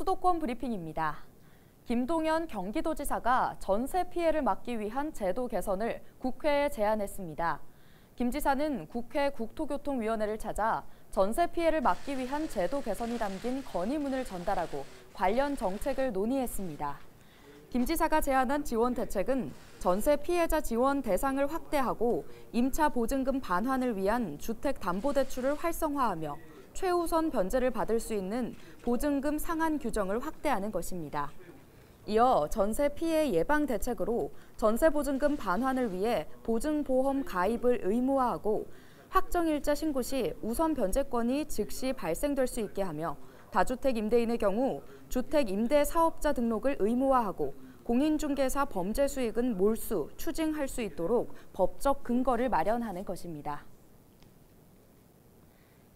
수도권 브리핑입니다. 김동연 경기도지사가 전세 피해를 막기 위한 제도 개선을 국회에 제안했습니다. 김 지사는 국회 국토교통위원회를 찾아 전세 피해를 막기 위한 제도 개선이 담긴 건의문을 전달하고 관련 정책을 논의했습니다. 김 지사가 제안한 지원 대책은 전세 피해자 지원 대상을 확대하고 임차 보증금 반환을 위한 주택담보대출을 활성화하며 최우선 변제를 받을 수 있는 보증금 상한 규정을 확대하는 것입니다. 이어 전세 피해 예방 대책으로 전세 보증금 반환을 위해 보증보험 가입을 의무화하고 확정일자 신고 시 우선 변제권이 즉시 발생될 수 있게 하며 다주택 임대인의 경우 주택 임대 사업자 등록을 의무화하고 공인중개사 범죄 수익은 몰수, 추징할 수 있도록 법적 근거를 마련하는 것입니다.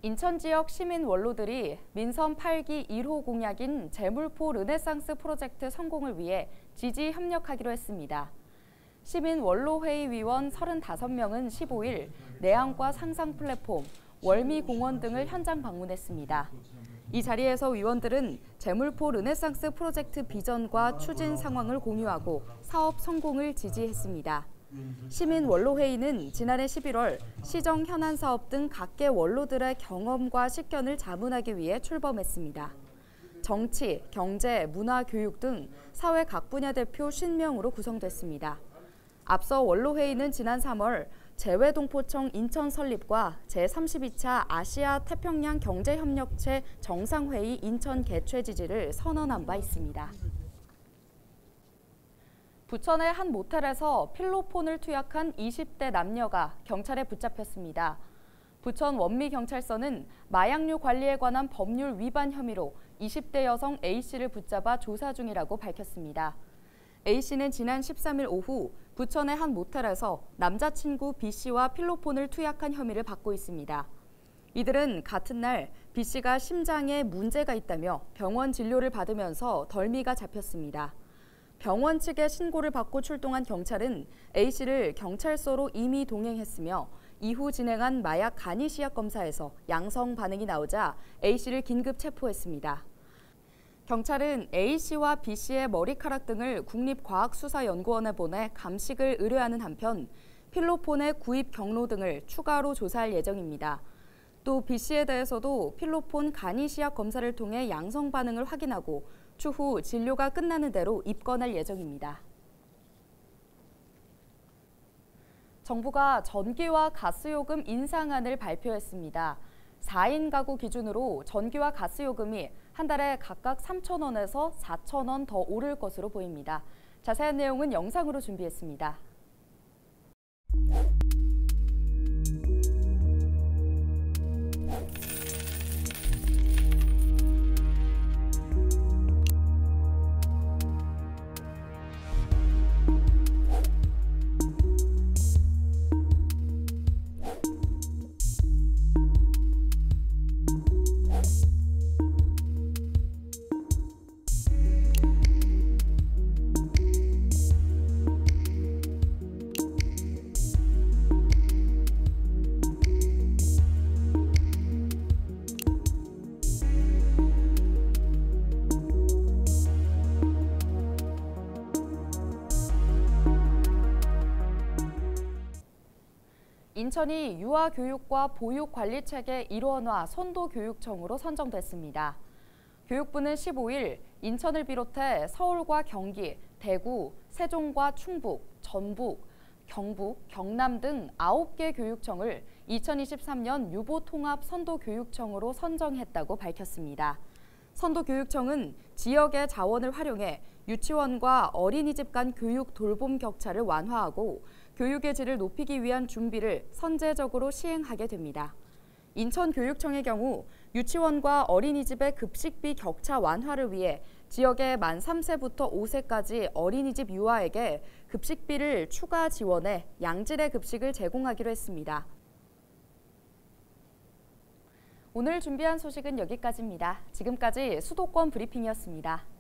인천 지역 시민 원로들이 민선 8기 1호 공약인 제물포 르네상스 프로젝트 성공을 위해 지지 협력하기로 했습니다. 시민 원로회의 위원 35명은 15일 내항과 상상 플랫폼, 월미공원 등을 현장 방문했습니다. 이 자리에서 위원들은 제물포 르네상스 프로젝트 비전과 추진 상황을 공유하고 사업 성공을 지지했습니다. 시민 원로회의는 지난해 11월 시정 현안 사업 등 각계 원로들의 경험과 식견을 자문하기 위해 출범했습니다. 정치, 경제, 문화, 교육 등 사회 각 분야 대표 50명으로 구성됐습니다. 앞서 원로회의는 지난 3월 재외동포청 인천 설립과 제32차 아시아 태평양 경제협력체 정상회의 인천 개최 지지를 선언한 바 있습니다. 부천의 한 모텔에서 필로폰을 투약한 20대 남녀가 경찰에 붙잡혔습니다. 부천 원미경찰서는 마약류 관리에 관한 법률 위반 혐의로 20대 여성 A씨를 붙잡아 조사 중이라고 밝혔습니다. A씨는 지난 13일 오후 부천의 한 모텔에서 남자친구 B씨와 필로폰을 투약한 혐의를 받고 있습니다. 이들은 같은 날 B씨가 심장에 문제가 있다며 병원 진료를 받으면서 덜미가 잡혔습니다. 병원 측의 신고를 받고 출동한 경찰은 A씨를 경찰서로 임의 동행했으며 이후 진행한 마약 간이 시약 검사에서 양성 반응이 나오자 A씨를 긴급 체포했습니다. 경찰은 A씨와 B씨의 머리카락 등을 국립과학수사연구원에 보내 감식을 의뢰하는 한편 필로폰의 구입 경로 등을 추가로 조사할 예정입니다. 또 B씨에 대해서도 필로폰 간이 시약 검사를 통해 양성 반응을 확인하고 추후 진료가 끝나는 대로 입건할 예정입니다. 정부가 전기와 가스요금 인상안을 발표했습니다. 4인 가구 기준으로 전기와 가스요금이 한 달에 각각 3,000원에서 4,000원 더 오를 것으로 보입니다. 자세한 내용은 영상으로 준비했습니다. 인천이 유아교육과 보육관리체계 일원화 선도교육청으로 선정됐습니다. 교육부는 15일 인천을 비롯해 서울과 경기, 대구, 세종과 충북, 전북, 경북, 경남 등 9개 교육청을 2023년 유보통합 선도교육청으로 선정했다고 밝혔습니다. 선도교육청은 지역의 자원을 활용해 유치원과 어린이집 간 교육 돌봄 격차를 완화하고 교육의 질을 높이기 위한 준비를 선제적으로 시행하게 됩니다. 인천교육청의 경우 유치원과 어린이집의 급식비 격차 완화를 위해 지역의 만 3세부터 5세까지 어린이집 유아에게 급식비를 추가 지원해 양질의 급식을 제공하기로 했습니다. 오늘 준비한 소식은 여기까지입니다. 지금까지 수도권 브리핑이었습니다.